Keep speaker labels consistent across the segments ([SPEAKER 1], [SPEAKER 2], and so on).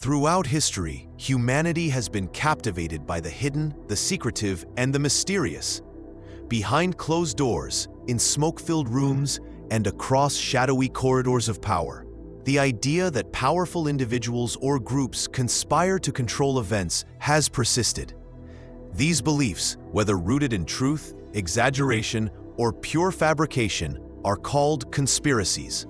[SPEAKER 1] Throughout history, humanity has been captivated by the hidden, the secretive, and the mysterious. Behind closed doors, in smoke-filled rooms, and across shadowy corridors of power, the idea that powerful individuals or groups conspire to control events has persisted. These beliefs, whether rooted in truth, exaggeration, or pure fabrication, are called conspiracies.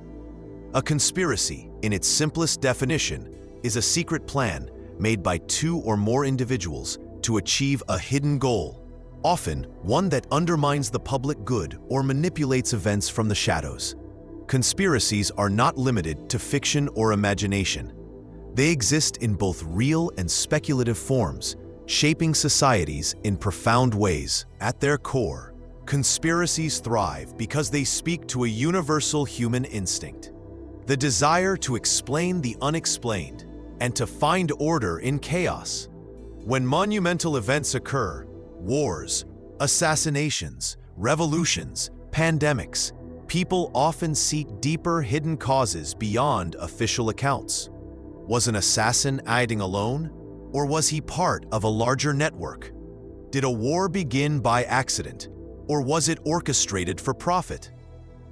[SPEAKER 1] A conspiracy, in its simplest definition, is a secret plan made by two or more individuals to achieve a hidden goal, often one that undermines the public good or manipulates events from the shadows. Conspiracies are not limited to fiction or imagination. They exist in both real and speculative forms, shaping societies in profound ways. At their core, conspiracies thrive because they speak to a universal human instinct: the desire to explain the unexplained and to find order in chaos. When monumental events occur, wars, assassinations, revolutions, pandemics, people often seek deeper hidden causes beyond official accounts. Was an assassin acting alone, or was he part of a larger network? Did a war begin by accident, or was it orchestrated for profit?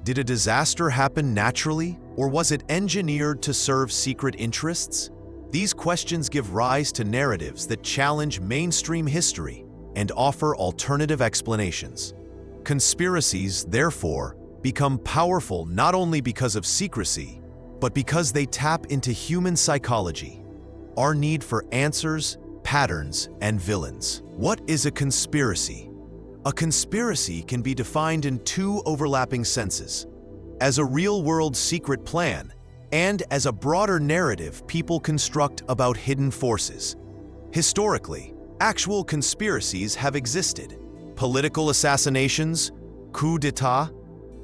[SPEAKER 1] Did a disaster happen naturally, or was it engineered to serve secret interests? These questions give rise to narratives that challenge mainstream history and offer alternative explanations. Conspiracies, therefore, become powerful not only because of secrecy, but because they tap into human psychology, our need for answers, patterns, and villains. What is a conspiracy? A conspiracy can be defined in two overlapping senses: as a real-world secret plan, and as a broader narrative people construct about hidden forces. Historically, actual conspiracies have existed: political assassinations, coups d'état,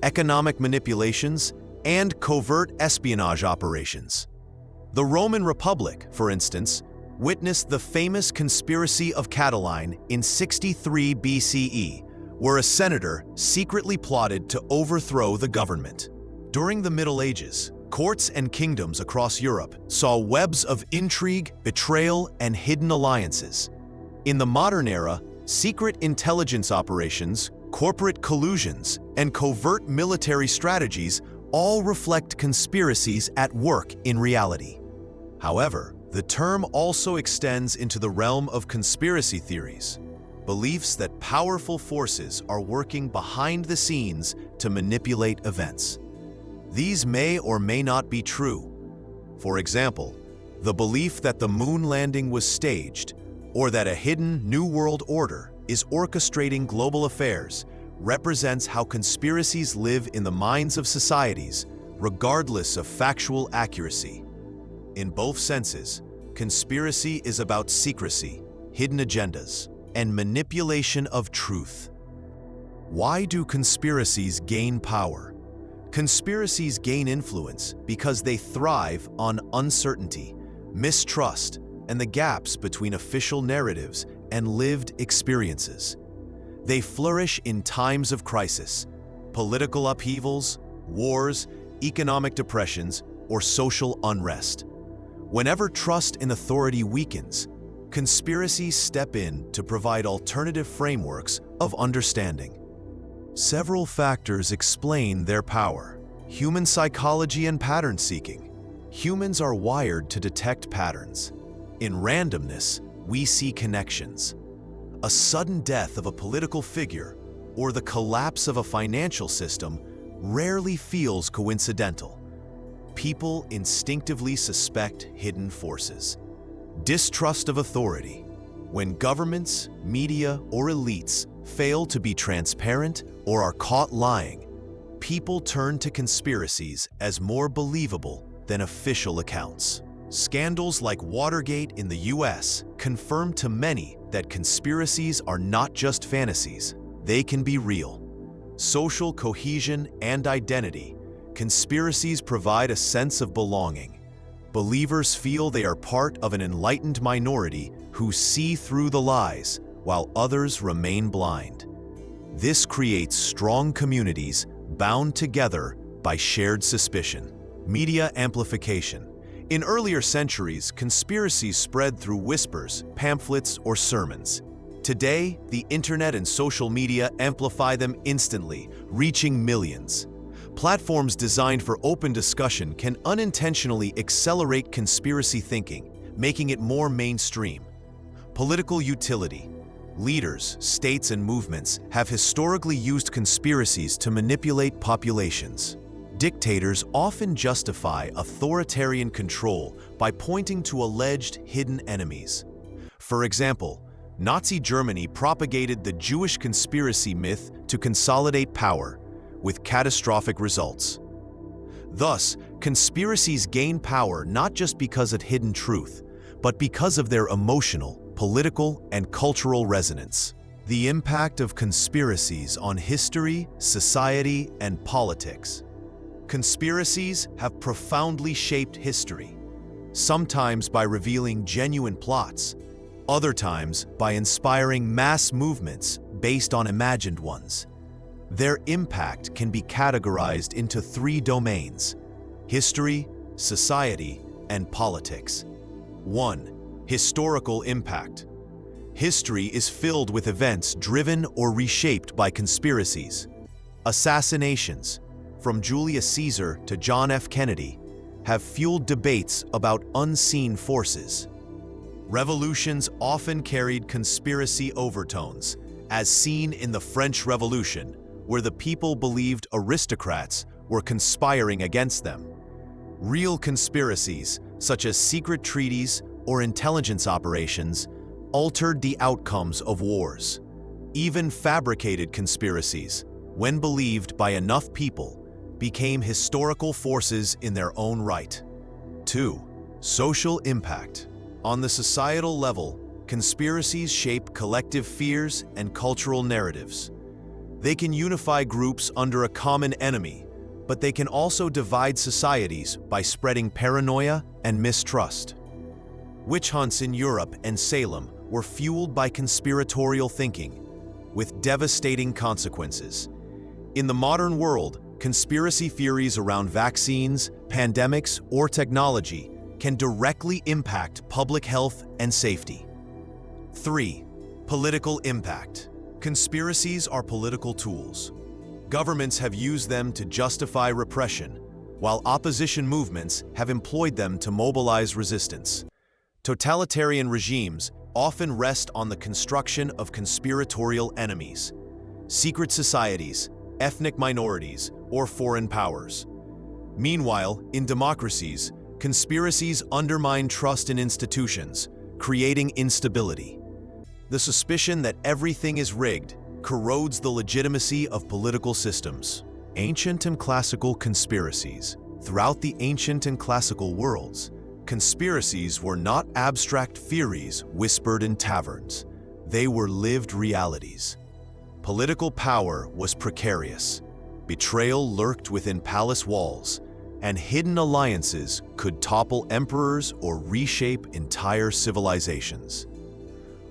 [SPEAKER 1] economic manipulations, and covert espionage operations. The Roman Republic, for instance, witnessed the famous conspiracy of Catiline in 63 BCE, where a senator secretly plotted to overthrow the government. During the Middle Ages, courts and kingdoms across Europe saw webs of intrigue, betrayal, and hidden alliances. In the modern era, secret intelligence operations, corporate collusions, and covert military strategies all reflect conspiracies at work in reality. However, the term also extends into the realm of conspiracy theories, beliefs that powerful forces are working behind the scenes to manipulate events. These may or may not be true. For example, the belief that the moon landing was staged, or that a hidden New World Order is orchestrating global affairs, represents how conspiracies live in the minds of societies, regardless of factual accuracy. In both senses, conspiracy is about secrecy, hidden agendas, and manipulation of truth. Why do conspiracies gain power? Conspiracies gain influence because they thrive on uncertainty, mistrust, and the gaps between official narratives and lived experiences. They flourish in times of crisis, political upheavals, wars, economic depressions, or social unrest. Whenever trust in authority weakens, conspiracies step in to provide alternative frameworks of understanding. Several factors explain their power: human psychology and pattern seeking. Humans are wired to detect patterns. In randomness, we see connections. A sudden death of a political figure or the collapse of a financial system rarely feels coincidental. People instinctively suspect hidden forces. Distrust of authority. When governments, media, or elites fail to be transparent or are caught lying, people turn to conspiracies as more believable than official accounts. Scandals like Watergate in the US confirm to many that conspiracies are not just fantasies, they can be real. Social cohesion and identity. Conspiracies provide a sense of belonging. Believers feel they are part of an enlightened minority who see through the lies, while others remain blind. This creates strong communities bound together by shared suspicion. Media amplification. In earlier centuries, conspiracies spread through whispers, pamphlets, or sermons. Today, the internet and social media amplify them instantly, reaching millions. Platforms designed for open discussion can unintentionally accelerate conspiracy thinking, making it more mainstream. Political utility. Leaders, states, and movements have historically used conspiracies to manipulate populations. Dictators often justify authoritarian control by pointing to alleged hidden enemies. For example, Nazi Germany propagated the Jewish conspiracy myth to consolidate power, with catastrophic results. Thus, conspiracies gain power not just because of hidden truth, but because of their emotional, political, and cultural resonance. The impact of conspiracies on history, society, and politics. Conspiracies have profoundly shaped history, sometimes by revealing genuine plots, other times by inspiring mass movements based on imagined ones. Their impact can be categorized into three domains: history, society, and politics. 1. Historical impact. History is filled with events driven or reshaped by conspiracies. Assassinations, from Julius Caesar to John F. Kennedy, have fueled debates about unseen forces. Revolutions often carried conspiracy overtones, as seen in the French Revolution, where the people believed aristocrats were conspiring against them. Real conspiracies, such as secret treaties or intelligence operations, altered the outcomes of wars. Even fabricated conspiracies, when believed by enough people, became historical forces in their own right. 2. Social impact. On the societal level, conspiracies shape collective fears and cultural narratives. They can unify groups under a common enemy, but they can also divide societies by spreading paranoia and mistrust. Witch hunts in Europe and Salem were fueled by conspiratorial thinking, with devastating consequences. In the modern world, conspiracy theories around vaccines, pandemics, or technology can directly impact public health and safety. 3. Political impact. Conspiracies are political tools. Governments have used them to justify repression, while opposition movements have employed them to mobilize resistance. Totalitarian regimes often rest on the construction of conspiratorial enemies, secret societies, ethnic minorities, or foreign powers. Meanwhile, in democracies, conspiracies undermine trust in institutions, creating instability. The suspicion that everything is rigged corrodes the legitimacy of political systems. Ancient and classical conspiracies. Throughout the ancient and classical worlds, conspiracies were not abstract theories whispered in taverns. They were lived realities. Political power was precarious. Betrayal lurked within palace walls, and hidden alliances could topple emperors or reshape entire civilizations.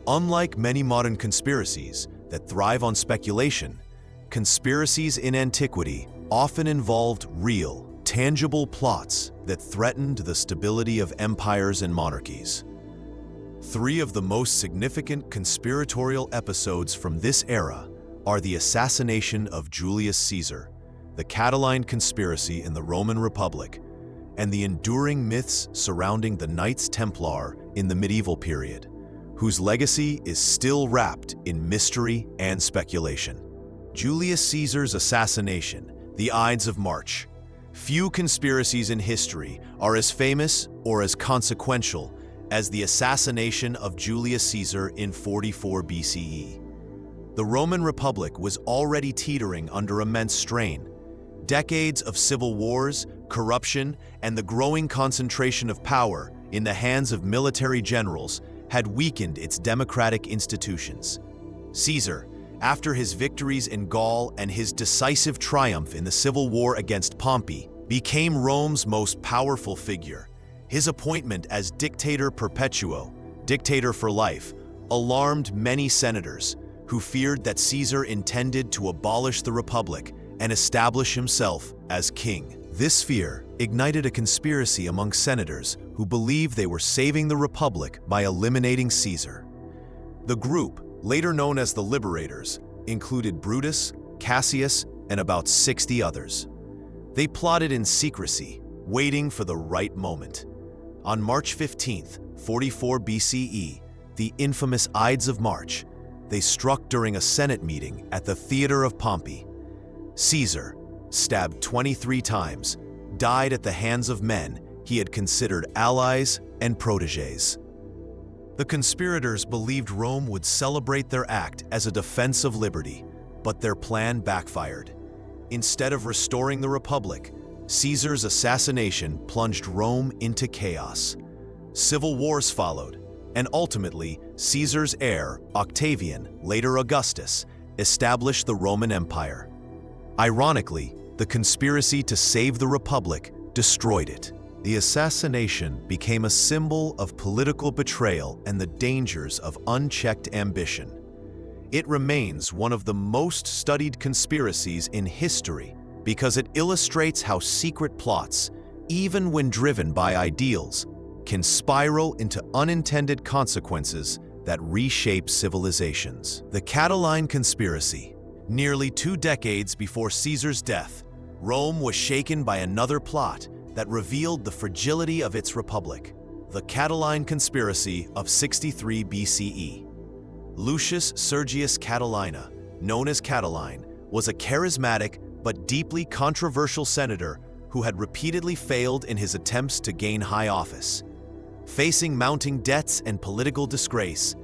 [SPEAKER 1] Unlike many modern conspiracies that thrive on speculation, conspiracies in antiquity often involved real, tangible plots that threatened the stability of empires and monarchies. 3 of the most significant conspiratorial episodes from this era are the assassination of Julius Caesar, the Catiline conspiracy in the Roman Republic, and the enduring myths surrounding the Knights Templar in the medieval period, whose legacy is still wrapped in mystery and speculation. Julius Caesar's assassination, the Ides of March. Few conspiracies in history are as famous or as consequential as the assassination of Julius Caesar in 44 BCE. The Roman Republic was already teetering under immense strain. Decades of civil wars, corruption, and the growing concentration of power in the hands of military generals had weakened its democratic institutions. Caesar, after his victories in Gaul and his decisive triumph in the civil war against Pompey, became Rome's most powerful figure. His appointment as Dictator Perpetuo, dictator for life, alarmed many senators who feared that Caesar intended to abolish the Republic and establish himself as king. This fear ignited a conspiracy among senators who believed they were saving the Republic by eliminating Caesar. The group, later known as the Liberators, included Brutus, Cassius, and about 60 others. They plotted in secrecy, waiting for the right moment. On March 15th, 44 BCE, the infamous Ides of March, they struck during a Senate meeting at the Theater of Pompey. Caesar, stabbed 23 times, died at the hands of men he had considered allies and protégés. The conspirators believed Rome would celebrate their act as a defense of liberty, but their plan backfired. Instead of restoring the Republic, Caesar's assassination plunged Rome into chaos. Civil wars followed, and ultimately, Caesar's heir, Octavian, later Augustus, established the Roman Empire. Ironically, the conspiracy to save the Republic destroyed it. The assassination became a symbol of political betrayal and the dangers of unchecked ambition. It remains one of the most studied conspiracies in history because it illustrates how secret plots, even when driven by ideals, can spiral into unintended consequences that reshape civilizations. The Catiline Conspiracy. Nearly 2 decades before Caesar's death, Rome was shaken by another plot that revealed the fragility of its republic, the Catiline Conspiracy of 63 BCE. Lucius Sergius Catilina, known as Catiline, was a charismatic but deeply controversial senator who had repeatedly failed in his attempts to gain high office. Facing mounting debts and political disgrace,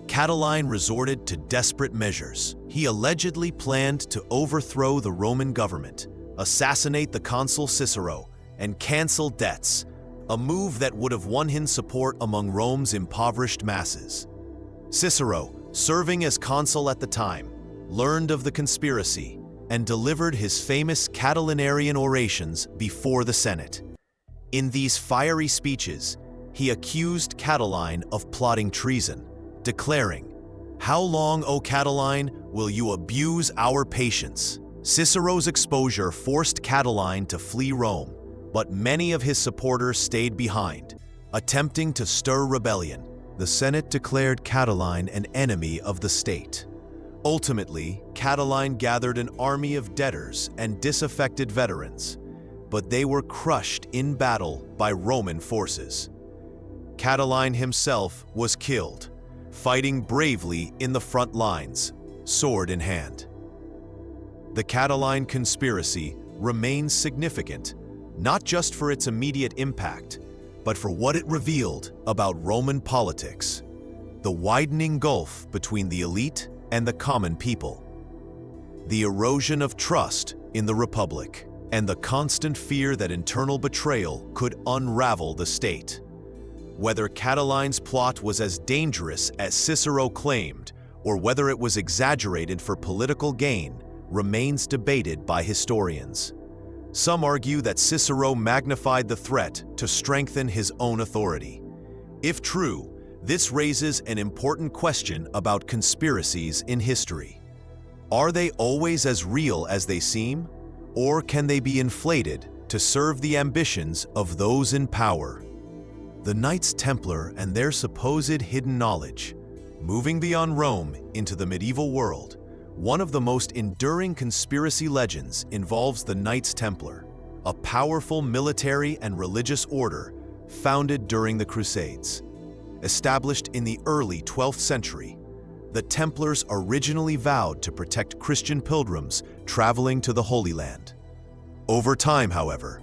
[SPEAKER 1] Catiline resorted to desperate measures. He allegedly planned to overthrow the Roman government, assassinate the consul Cicero, and cancel debts, a move that would have won him support among Rome's impoverished masses. Cicero, serving as consul at the time, learned of the conspiracy and delivered his famous Catilinarian orations before the Senate. In these fiery speeches, he accused Catiline of plotting treason, declaring, "How long, O Catiline, will you abuse our patience?" Cicero's exposure forced Catiline to flee Rome, but many of his supporters stayed behind, attempting to stir rebellion. The Senate declared Catiline an enemy of the state. Ultimately, Catiline gathered an army of debtors and disaffected veterans, but they were crushed in battle by Roman forces. Catiline himself was killed, fighting bravely in the front lines, sword in hand. The Catiline Conspiracy remains significant, not just for its immediate impact, but for what it revealed about Roman politics, the widening gulf between the elite and the common people, the erosion of trust in the Republic, and the constant fear that internal betrayal could unravel the state. Whether Catiline's plot was as dangerous as Cicero claimed, or whether it was exaggerated for political gain, remains debated by historians. Some argue that Cicero magnified the threat to strengthen his own authority. If true, this raises an important question about conspiracies in history. Are they always as real as they seem, or can they be inflated to serve the ambitions of those in power? The Knights Templar and their supposed hidden knowledge. Moving beyond Rome into the medieval world, one of the most enduring conspiracy legends involves the Knights Templar, a powerful military and religious order founded during the Crusades. Established in the early 12th century, the Templars originally vowed to protect Christian pilgrims traveling to the Holy Land. Over time, however,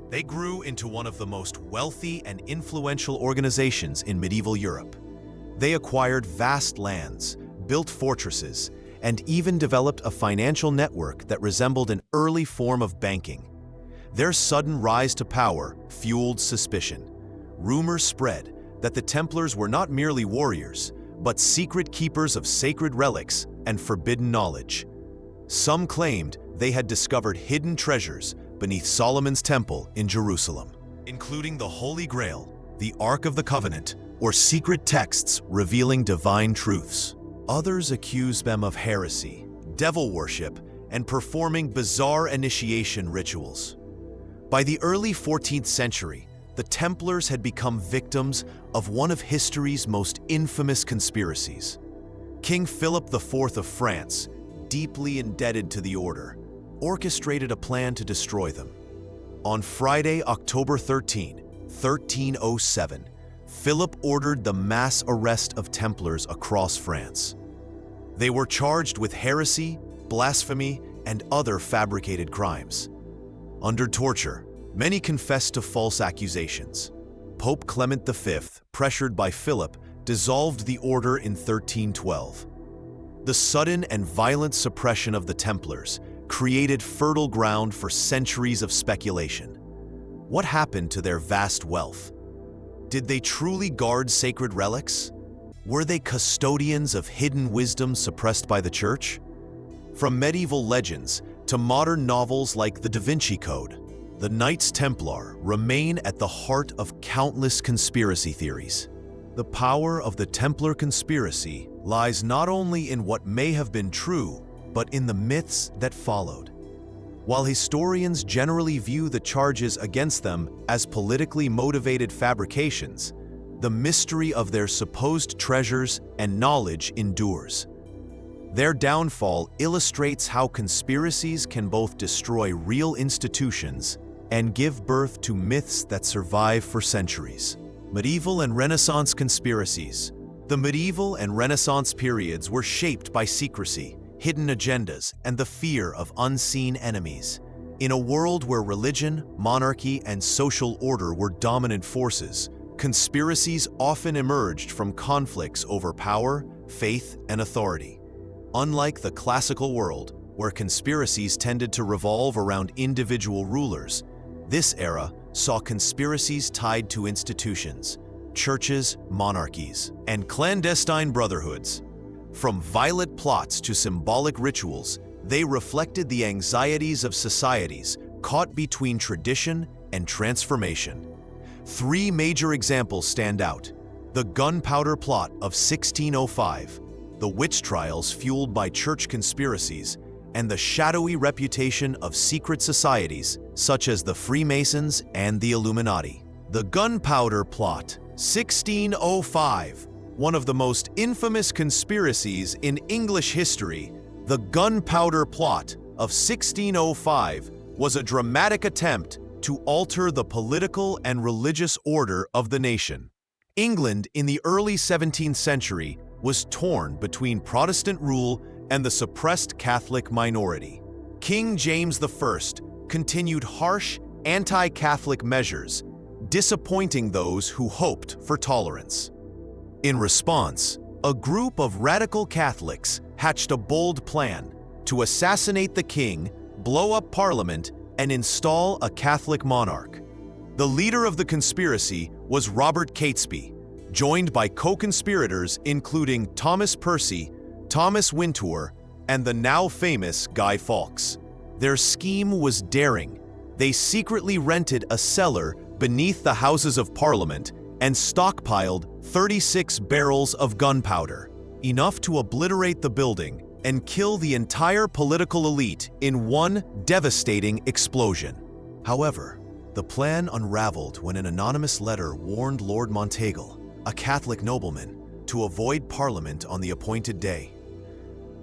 [SPEAKER 1] they grew into one of the most wealthy and influential organizations in medieval Europe. They acquired vast lands, built fortresses, and even developed a financial network that resembled an early form of banking. Their sudden rise to power fueled suspicion. Rumors spread that the Templars were not merely warriors, but secret keepers of sacred relics and forbidden knowledge. Some claimed they had discovered hidden treasures beneath Solomon's Temple in Jerusalem, including the Holy Grail, the Ark of the Covenant, or secret texts revealing divine truths. Others accused them of heresy, devil worship, and performing bizarre initiation rituals. By the early 14th century, the Templars had become victims of one of history's most infamous conspiracies. King Philip IV of France, deeply indebted to the order, orchestrated a plan to destroy them. On Friday, October 13, 1307, Philip ordered the mass arrest of Templars across France. They were charged with heresy, blasphemy, and other fabricated crimes. Under torture, many confessed to false accusations. Pope Clement V, pressured by Philip, dissolved the order in 1312. The sudden and violent suppression of the Templars created fertile ground for centuries of speculation. What happened to their vast wealth? Did they truly guard sacred relics? Were they custodians of hidden wisdom suppressed by the Church? From medieval legends to modern novels like The Da Vinci Code, the Knights Templar remain at the heart of countless conspiracy theories. The power of the Templar conspiracy lies not only in what may have been true, but in the myths that followed. While historians generally view the charges against them as politically motivated fabrications, the mystery of their supposed treasures and knowledge endures. Their downfall illustrates how conspiracies can both destroy real institutions and give birth to myths that survive for centuries. Medieval and Renaissance conspiracies. The medieval and Renaissance periods were shaped by secrecy, hidden agendas, and the fear of unseen enemies. In a world where religion, monarchy, and social order were dominant forces, conspiracies often emerged from conflicts over power, faith, and authority. Unlike the classical world, where conspiracies tended to revolve around individual rulers, this era saw conspiracies tied to institutions, churches, monarchies, and clandestine brotherhoods. From violent plots to symbolic rituals, they reflected the anxieties of societies caught between tradition and transformation. Three major examples stand out: the Gunpowder Plot of 1605, the witch trials fueled by church conspiracies, and the shadowy reputation of secret societies such as the Freemasons and the Illuminati. The Gunpowder Plot, 1605, one of the most infamous conspiracies in English history. The Gunpowder Plot of 1605 was a dramatic attempt to alter the political and religious order of the nation. England in the early 17th century was torn between Protestant rule and the suppressed Catholic minority. King James I continued harsh anti-Catholic measures, disappointing those who hoped for tolerance. In response, a group of radical Catholics hatched a bold plan to assassinate the king, blow up Parliament, and install a Catholic monarch. The leader of the conspiracy was Robert Catesby, joined by co-conspirators including Thomas Percy, Thomas Wintour, and the now famous Guy Fawkes. Their scheme was daring. They secretly rented a cellar beneath the Houses of Parliament and stockpiled 36 barrels of gunpowder, enough to obliterate the building and kill the entire political elite in one devastating explosion. However, the plan unraveled when an anonymous letter warned Lord Monteagle, a Catholic nobleman, to avoid Parliament on the appointed day.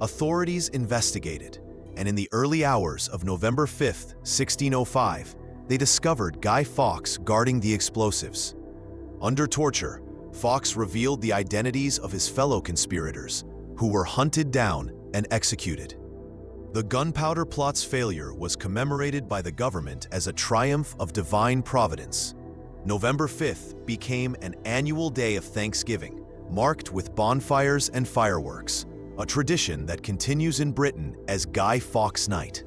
[SPEAKER 1] Authorities investigated, and in the early hours of November 5, 1605, they discovered Guy Fawkes guarding the explosives. Under torture, Fawkes revealed the identities of his fellow conspirators, who were hunted down and executed. The Gunpowder Plot's failure was commemorated by the government as a triumph of divine providence. November 5th became an annual day of Thanksgiving, marked with bonfires and fireworks, a tradition that continues in Britain as Guy Fawkes Night.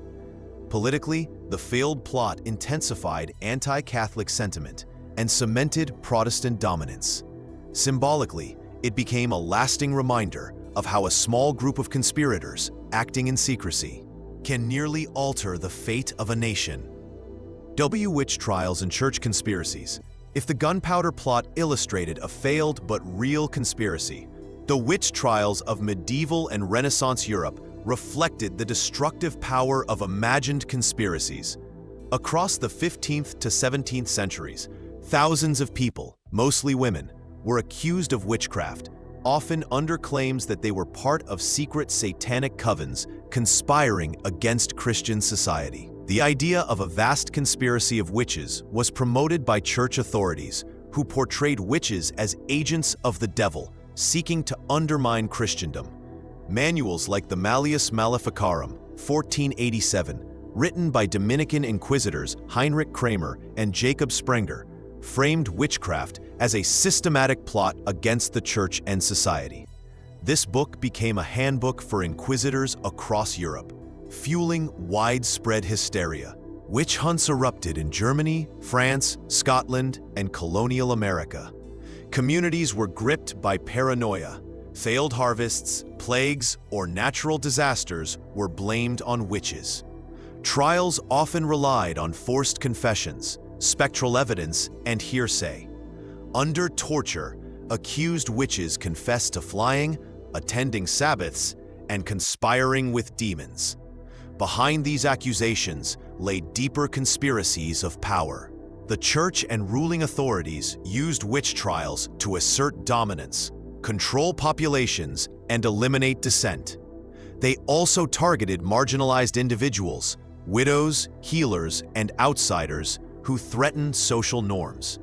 [SPEAKER 1] Politically, the failed plot intensified anti-Catholic sentiment and cemented Protestant dominance. Symbolically, it became a lasting reminder of how a small group of conspirators, acting in secrecy, can nearly alter the fate of a nation. Witch trials and church conspiracies. If the Gunpowder Plot illustrated a failed but real conspiracy, the witch trials of medieval and Renaissance Europe reflected the destructive power of imagined conspiracies. Across the 15th to 17th centuries, Thousands of people, mostly women, were accused of witchcraft, often under claims that they were part of secret satanic covens conspiring against Christian society. The idea of a vast conspiracy of witches was promoted by church authorities, who portrayed witches as agents of the devil, seeking to undermine Christendom. Manuals like the Malleus Maleficarum, 1487, written by Dominican inquisitors Heinrich Kramer and Jacob Sprenger, framed witchcraft as a systematic plot against the church and society. This book became a handbook for inquisitors across Europe, fueling widespread hysteria. Witch hunts erupted in Germany, France, Scotland, and colonial America. Communities were gripped by paranoia. Failed harvests, plagues, or natural disasters were blamed on witches. Trials often relied on forced confessions, spectral evidence, and hearsay. Under torture, accused witches confessed to flying, attending Sabbaths, and conspiring with demons. Behind these accusations lay deeper conspiracies of power. The church and ruling authorities used witch trials to assert dominance, control populations, and eliminate dissent. They also targeted marginalized individuals, widows, healers, and outsiders who threatened social norms.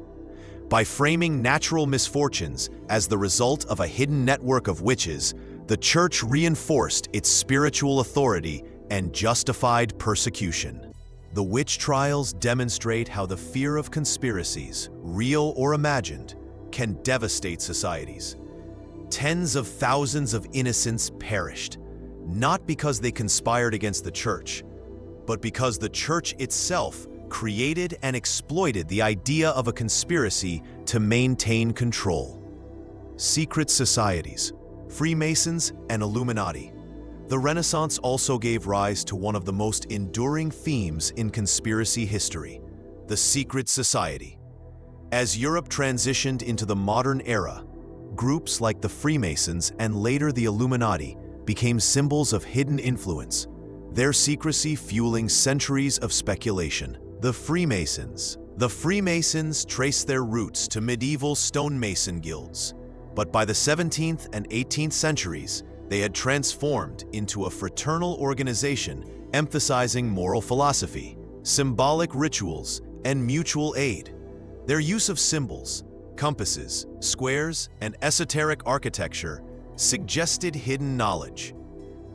[SPEAKER 1] By framing natural misfortunes as the result of a hidden network of witches, the church reinforced its spiritual authority and justified persecution. The witch trials demonstrate how the fear of conspiracies, real or imagined, can devastate societies. Tens of thousands of innocents perished, not because they conspired against the church, but because the church itself created and exploited the idea of a conspiracy to maintain control. Secret societies, Freemasons, and Illuminati. The Renaissance also gave rise to one of the most enduring themes in conspiracy history, the secret society. As Europe transitioned into the modern era, groups like the Freemasons and later the Illuminati became symbols of hidden influence, their secrecy fueling centuries of speculation. The Freemasons. The Freemasons trace their roots to medieval stonemason guilds, but by the 17th and 18th centuries, they had transformed into a fraternal organization emphasizing moral philosophy, symbolic rituals, and mutual aid. Their use of symbols, compasses, squares, and esoteric architecture suggested hidden knowledge.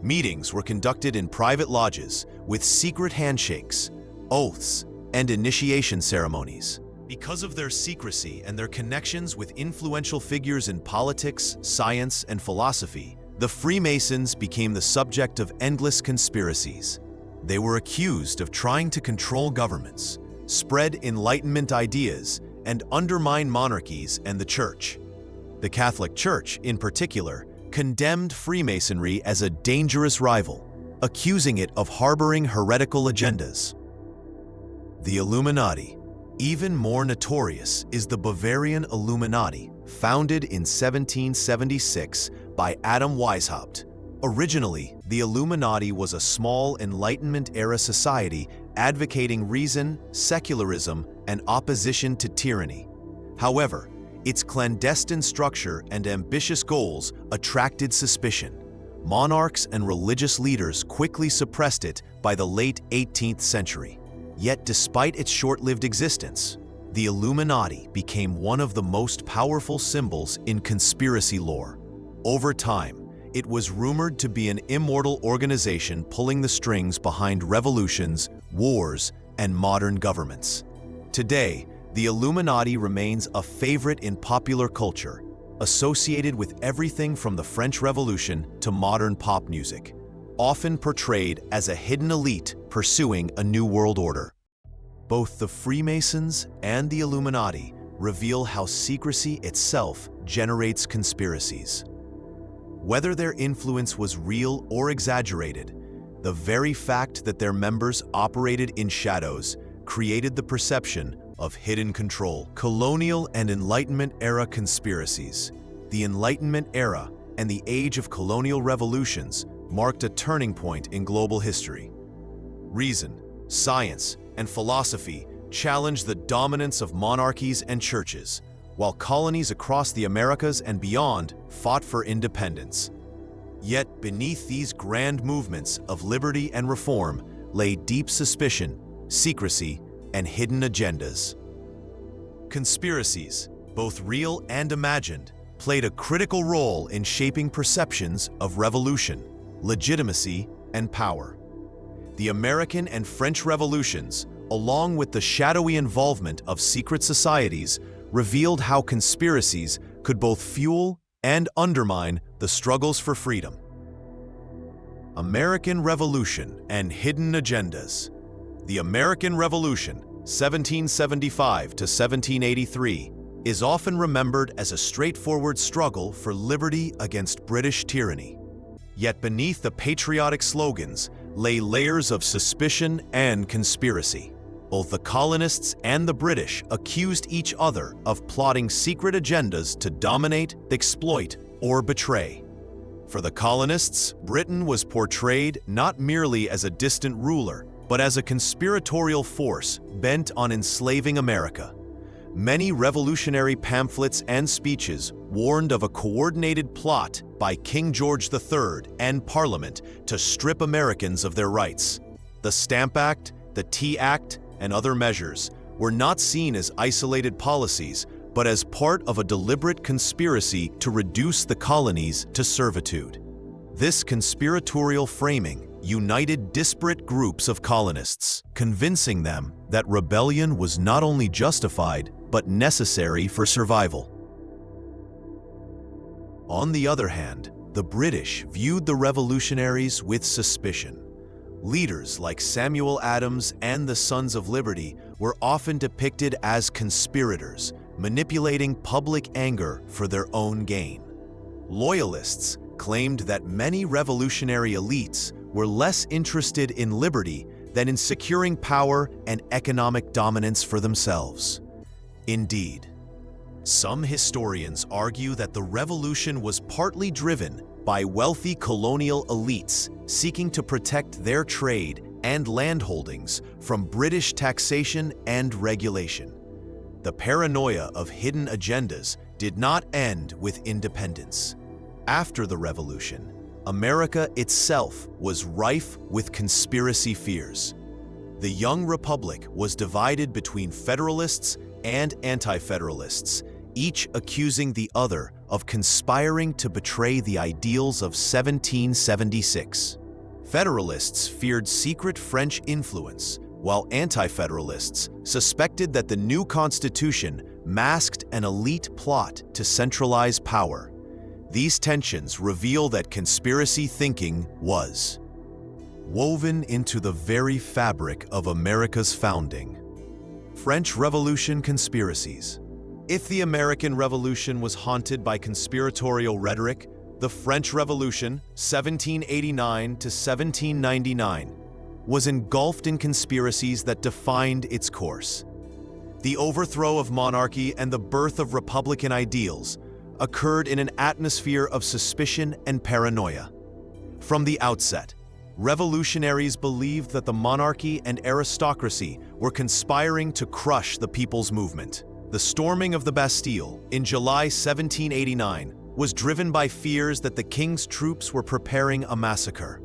[SPEAKER 1] Meetings were conducted in private lodges with secret handshakes, oaths, and initiation ceremonies. Because of their secrecy and their connections with influential figures in politics, science, and philosophy, the Freemasons became the subject of endless conspiracies. They were accused of trying to control governments, spread Enlightenment ideas, and undermine monarchies and the Church. The Catholic Church, in particular, condemned Freemasonry as a dangerous rival, accusing it of harboring heretical agendas. The Illuminati. Even more notorious is the Bavarian Illuminati, founded in 1776 by Adam Weishaupt. Originally, the Illuminati was a small Enlightenment-era society advocating reason, secularism, and opposition to tyranny. However, its clandestine structure and ambitious goals attracted suspicion. Monarchs and religious leaders quickly suppressed it by the late 18th century. Yet despite its short-lived existence, the Illuminati became one of the most powerful symbols in conspiracy lore. Over time, it was rumored to be an immortal organization pulling the strings behind revolutions, wars, and modern governments. Today, the Illuminati remains a favorite in popular culture, associated with everything from the French Revolution to modern pop music, often portrayed as a hidden elite pursuing a new world order. Both the Freemasons and the Illuminati reveal how secrecy itself generates conspiracies. Whether their influence was real or exaggerated, the very fact that their members operated in shadows created the perception of hidden control. Colonial and Enlightenment-era conspiracies. The Enlightenment era and the age of colonial revolutions marked a turning point in global history. Reason, science, and philosophy challenged the dominance of monarchies and churches, while colonies across the Americas and beyond fought for independence. Yet beneath these grand movements of liberty and reform lay deep suspicion, secrecy, and hidden agendas. Conspiracies, both real and imagined, played a critical role in shaping perceptions of revolution, legitimacy, and power. The American and French revolutions, along with the shadowy involvement of secret societies, revealed how conspiracies could both fuel and undermine the struggles for freedom. American Revolution and hidden agendas. The American Revolution, 1775 to 1783, is often remembered as a straightforward struggle for liberty against British tyranny. Yet beneath the patriotic slogans lay layers of suspicion and conspiracy. Both the colonists and the British accused each other of plotting secret agendas to dominate, exploit, or betray. For the colonists, Britain was portrayed not merely as a distant ruler, but as a conspiratorial force bent on enslaving America. Many revolutionary pamphlets and speeches warned of a coordinated plot by King George III and Parliament to strip Americans of their rights. The Stamp Act, the Tea Act, and other measures were not seen as isolated policies, but as part of a deliberate conspiracy to reduce the colonies to servitude. This conspiratorial framing united disparate groups of colonists, convincing them that rebellion was not only justified, but necessary for survival. On the other hand, the British viewed the revolutionaries with suspicion. Leaders like Samuel Adams and the Sons of Liberty were often depicted as conspirators, manipulating public anger for their own gain. Loyalists claimed that many revolutionary elites were less interested in liberty than in securing power and economic dominance for themselves. Indeed, some historians argue that the revolution was partly driven by wealthy colonial elites seeking to protect their trade and landholdings from British taxation and regulation. The paranoia of hidden agendas did not end with independence. After the revolution, America itself was rife with conspiracy fears. The young republic was divided between Federalists and Anti-Federalists, each accusing the other of conspiring to betray the ideals of 1776. Federalists feared secret French influence, while Anti-Federalists suspected that the new Constitution masked an elite plot to centralize power. These tensions reveal that conspiracy thinking was woven into the very fabric of America's founding. French Revolution conspiracies. If the American Revolution was haunted by conspiratorial rhetoric, the French Revolution, 1789 to 1799, was engulfed in conspiracies that defined its course. The overthrow of monarchy and the birth of republican ideals occurred in an atmosphere of suspicion and paranoia. From the outset, revolutionaries believed that the monarchy and aristocracy were conspiring to crush the people's movement. The storming of the Bastille in July 1789 was driven by fears that the king's troops were preparing a massacre.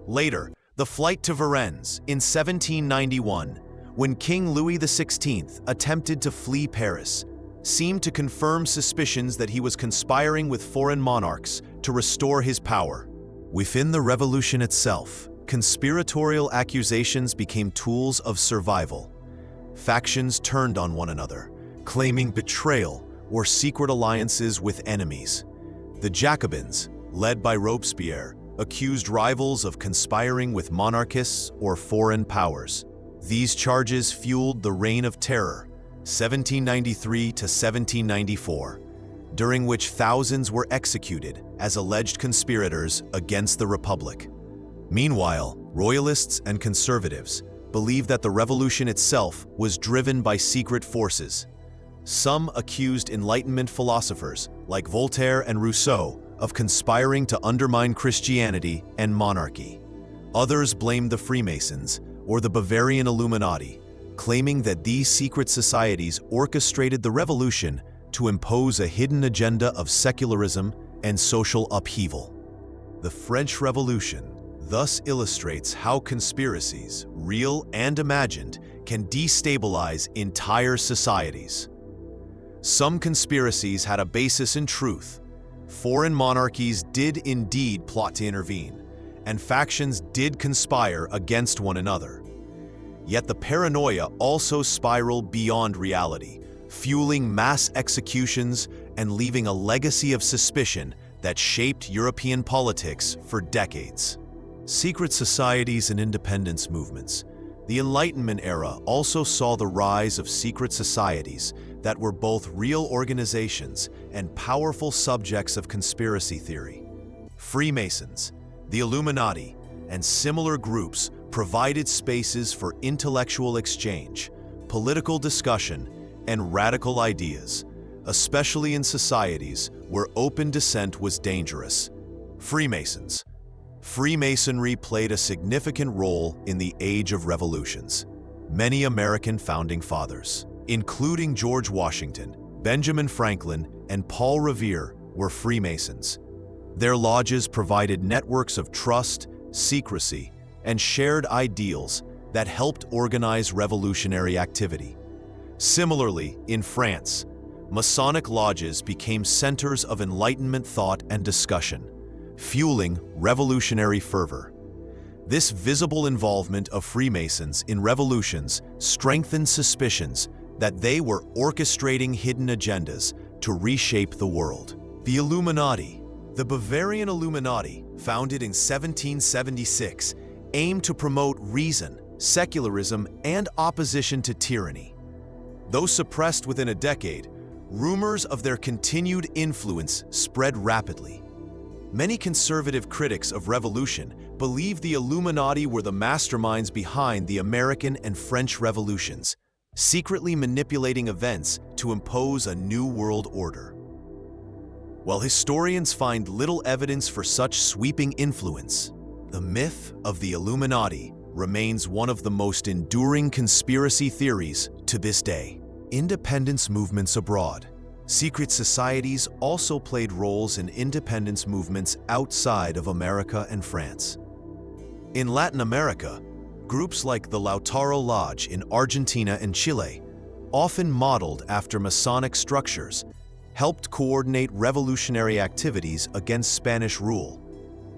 [SPEAKER 1] Later, the flight to Varennes in 1791, when King Louis XVI attempted to flee Paris, seemed to confirm suspicions that he was conspiring with foreign monarchs to restore his power. Within the revolution itself, conspiratorial accusations became tools of survival. Factions turned on one another, claiming betrayal or secret alliances with enemies. The Jacobins, led by Robespierre, accused rivals of conspiring with monarchists or foreign powers. These charges fueled the Reign of Terror, 1793 to 1794, during which thousands were executed as alleged conspirators against the Republic. Meanwhile, royalists and conservatives believed that the revolution itself was driven by secret forces. Some accused Enlightenment philosophers like Voltaire and Rousseau of conspiring to undermine Christianity and monarchy. Others blamed the Freemasons or the Bavarian Illuminati, claiming that these secret societies orchestrated the revolution to impose a hidden agenda of secularism and social upheaval. The French Revolution thus illustrates how conspiracies, real and imagined, can destabilize entire societies. Some conspiracies had a basis in truth. Foreign monarchies did indeed plot to intervene, and factions did conspire against one another. Yet the paranoia also spiraled beyond reality, fueling mass executions and leaving a legacy of suspicion that shaped European politics for decades. Secret societies and independence movements. The Enlightenment era also saw the rise of secret societies that were both real organizations and powerful subjects of conspiracy theory. Freemasons, the Illuminati, and similar groups provided spaces for intellectual exchange, political discussion, and radical ideas, especially in societies where open dissent was dangerous. Freemasons. Freemasonry played a significant role in the Age of Revolutions. Many American founding fathers, including George Washington, Benjamin Franklin, and Paul Revere, were Freemasons. Their lodges provided networks of trust, secrecy, and shared ideals that helped organize revolutionary activity. Similarly, in France, Masonic lodges became centers of Enlightenment thought and discussion, fueling revolutionary fervor. This visible involvement of Freemasons in revolutions strengthened suspicions that they were orchestrating hidden agendas to reshape the world. The Illuminati. The Bavarian Illuminati, founded in 1776, aimed to promote reason, secularism, and opposition to tyranny. Though suppressed within a decade, rumors of their continued influence spread rapidly. Many conservative critics of revolution believe the Illuminati were the masterminds behind the American and French revolutions, secretly manipulating events to impose a new world order. While historians find little evidence for such sweeping influence, the myth of the Illuminati remains one of the most enduring conspiracy theories to this day. Independence movements abroad. Secret societies also played roles in independence movements outside of America and France. In Latin America, groups like the Lautaro Lodge in Argentina and Chile, often modeled after Masonic structures, helped coordinate revolutionary activities against Spanish rule.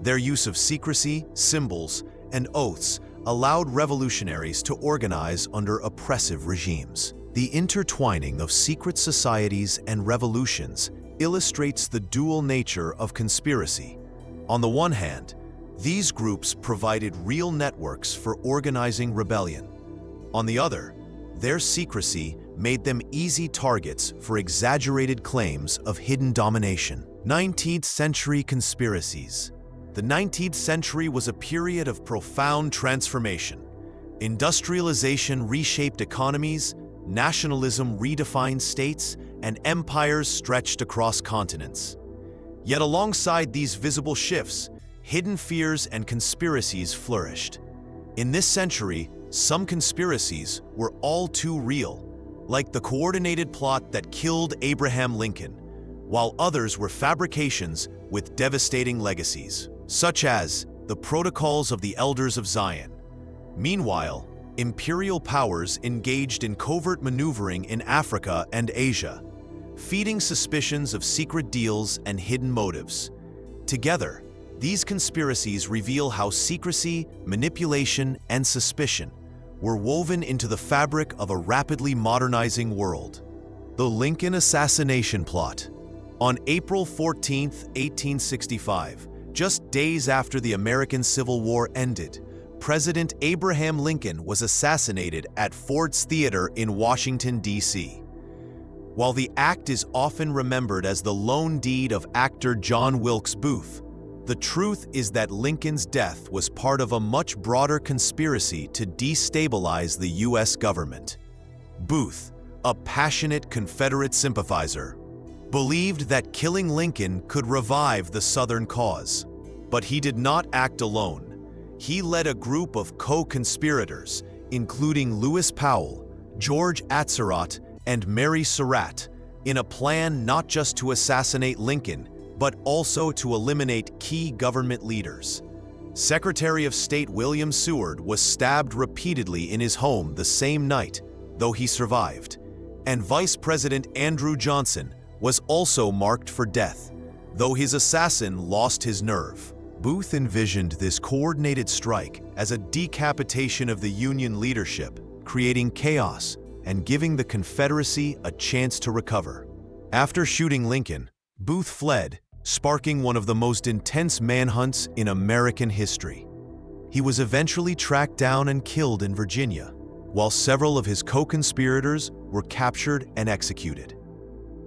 [SPEAKER 1] Their use of secrecy, symbols, and oaths allowed revolutionaries to organize under oppressive regimes. The intertwining of secret societies and revolutions illustrates the dual nature of conspiracy. On the one hand, these groups provided real networks for organizing rebellion. On the other, their secrecy made them easy targets for exaggerated claims of hidden domination. 19th century conspiracies. The 19th century was a period of profound transformation. Industrialization reshaped economies, nationalism redefined states, and empires stretched across continents. Yet alongside these visible shifts, hidden fears and conspiracies flourished. In this century, some conspiracies were all too real, like the coordinated plot that killed Abraham Lincoln, while others were fabrications with devastating legacies, such as the Protocols of the Elders of Zion. Meanwhile, imperial powers engaged in covert maneuvering in Africa and Asia, feeding suspicions of secret deals and hidden motives. Together, these conspiracies reveal how secrecy, manipulation, and suspicion were woven into the fabric of a rapidly modernizing world. The Lincoln assassination plot. On April 14, 1865, just days after the American Civil War ended, President Abraham Lincoln was assassinated at Ford's Theater in Washington, D.C. While the act is often remembered as the lone deed of actor John Wilkes Booth, the truth is that Lincoln's death was part of a much broader conspiracy to destabilize the U.S. government. Booth, a passionate Confederate sympathizer, believed that killing Lincoln could revive the Southern cause. But he did not act alone. He led a group of co-conspirators, including Lewis Powell, George Atzerodt and Mary Surratt, in a plan not just to assassinate Lincoln, but also to eliminate key government leaders. Secretary of State William Seward was stabbed repeatedly in his home the same night, though he survived, and Vice President Andrew Johnson was also marked for death, though his assassin lost his nerve. Booth envisioned this coordinated strike as a decapitation of the Union leadership, creating chaos and giving the Confederacy a chance to recover. After shooting Lincoln, Booth fled, sparking one of the most intense manhunts in American history. He was eventually tracked down and killed in Virginia, while several of his co-conspirators were captured and executed.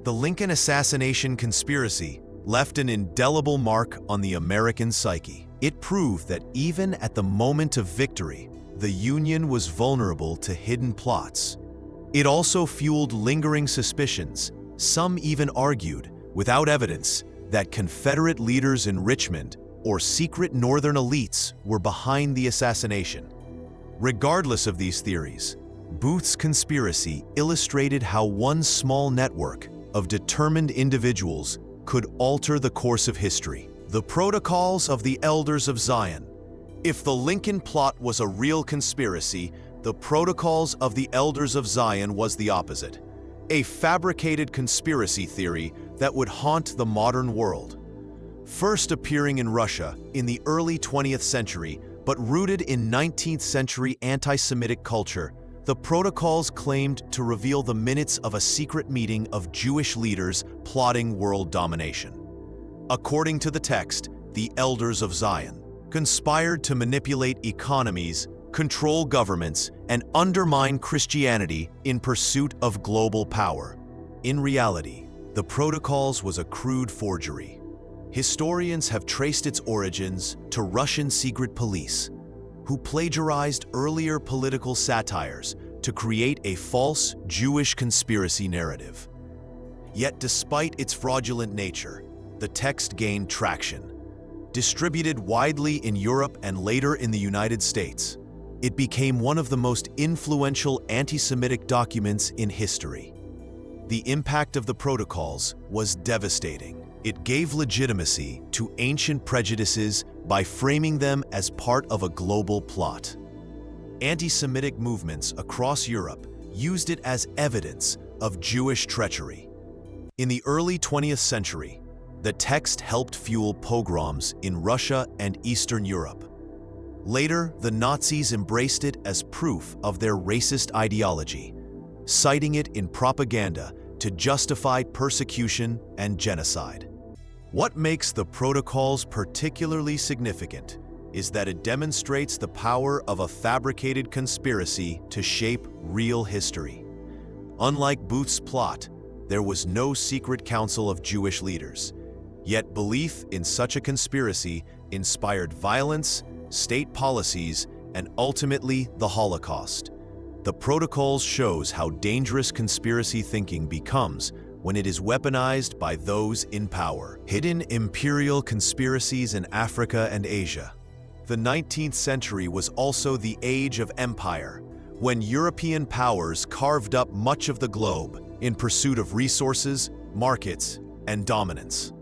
[SPEAKER 1] The Lincoln assassination conspiracy left an indelible mark on the American psyche. It proved that even at the moment of victory, the Union was vulnerable to hidden plots. It also fueled lingering suspicions. Some even argued, without evidence, that Confederate leaders in Richmond or secret Northern elites were behind the assassination. Regardless of these theories, Booth's conspiracy illustrated how one small network of determined individuals could alter the course of history. The Protocols of the Elders of Zion. If the Lincoln plot was a real conspiracy, the Protocols of the Elders of Zion was the opposite, a fabricated conspiracy theory that would haunt the modern world. First appearing in Russia in the early 20th century, but rooted in 19th century anti-Semitic culture, the Protocols claimed to reveal the minutes of a secret meeting of Jewish leaders plotting world domination. According to the text, the Elders of Zion conspired to manipulate economies, control governments, and undermine Christianity in pursuit of global power. In reality, the Protocols was a crude forgery. Historians have traced its origins to Russian secret police, who plagiarized earlier political satires to create a false Jewish conspiracy narrative. Yet despite its fraudulent nature, the text gained traction. Distributed widely in Europe and later in the United States, it became one of the most influential anti-Semitic documents in history. The impact of the Protocols was devastating. It gave legitimacy to ancient prejudices by framing them as part of a global plot. Anti-Semitic movements across Europe used it as evidence of Jewish treachery. In the early 20th century, the text helped fuel pogroms in Russia and Eastern Europe. Later, the Nazis embraced it as proof of their racist ideology, citing it in propaganda to justify persecution and genocide. What makes the Protocols particularly significant is that it demonstrates the power of a fabricated conspiracy to shape real history. Unlike Booth's plot, there was no secret council of Jewish leaders. Yet belief in such a conspiracy inspired violence, state policies, and ultimately the Holocaust. The Protocols shows how dangerous conspiracy thinking becomes when it is weaponized by those in power. Hidden imperial conspiracies in Africa and Asia. The 19th century was also the age of empire, when European powers carved up much of the globe in pursuit of resources, markets, and dominance.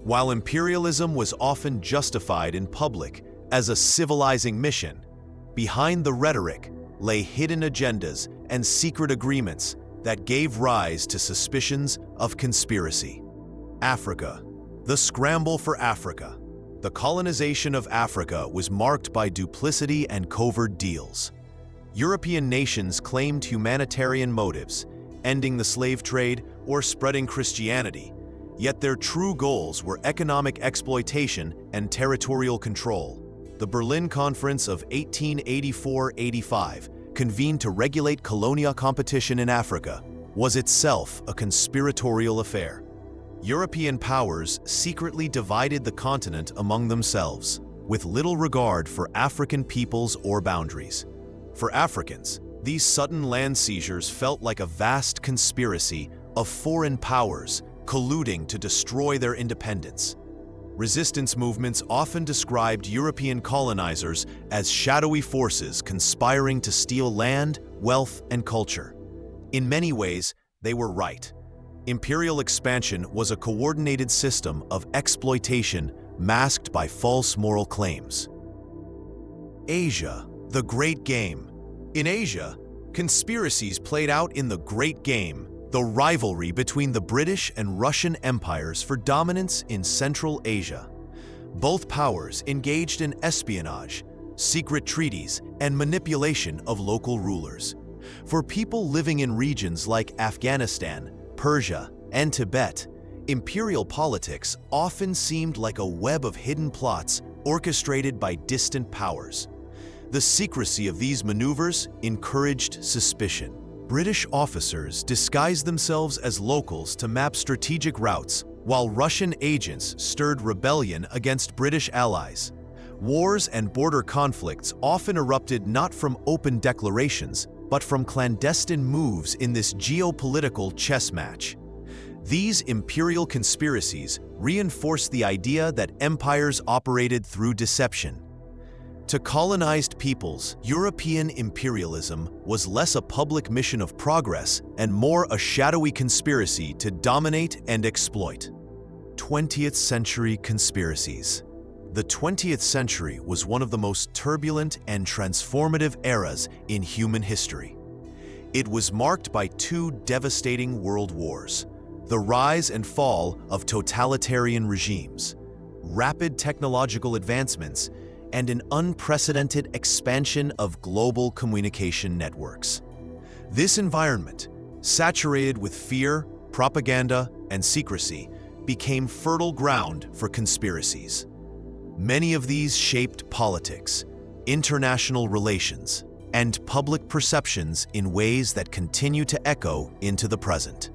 [SPEAKER 1] While imperialism was often justified in public as a civilizing mission, behind the rhetoric lay hidden agendas and secret agreements that gave rise to suspicions of conspiracy. Africa. The scramble for Africa. The colonization of Africa was marked by duplicity and covert deals. European nations claimed humanitarian motives, ending the slave trade or spreading Christianity, yet their true goals were economic exploitation and territorial control. The Berlin Conference of 1884-85, convened to regulate colonial competition in Africa, was itself a conspiratorial affair. European powers secretly divided the continent among themselves, with little regard for African peoples or boundaries. For Africans, these sudden land seizures felt like a vast conspiracy of foreign powers colluding to destroy their independence. Resistance movements often described European colonizers as shadowy forces conspiring to steal land, wealth, and culture. In many ways, they were right. Imperial expansion was a coordinated system of exploitation masked by false moral claims. Asia, the Great Game. In Asia, conspiracies played out in the Great Game, the rivalry between the British and Russian empires for dominance in Central Asia. Both powers engaged in espionage, secret treaties, and manipulation of local rulers. For people living in regions like Afghanistan, Persia, and Tibet, imperial politics often seemed like a web of hidden plots orchestrated by distant powers. The secrecy of these maneuvers encouraged suspicion. British officers disguised themselves as locals to map strategic routes, while Russian agents stirred rebellion against British allies. Wars and border conflicts often erupted not from open declarations, but from clandestine moves in this geopolitical chess match. These imperial conspiracies reinforced the idea that empires operated through deception. To colonized peoples, European imperialism was less a public mission of progress and more a shadowy conspiracy to dominate and exploit. 20th century conspiracies. The 20th century was one of the most turbulent and transformative eras in human history. It was marked by two devastating world wars, the rise and fall of totalitarian regimes, rapid technological advancements, and an unprecedented expansion of global communication networks. This environment, saturated with fear, propaganda, and secrecy, became fertile ground for conspiracies. Many of these shaped politics, international relations, and public perceptions in ways that continue to echo into the present.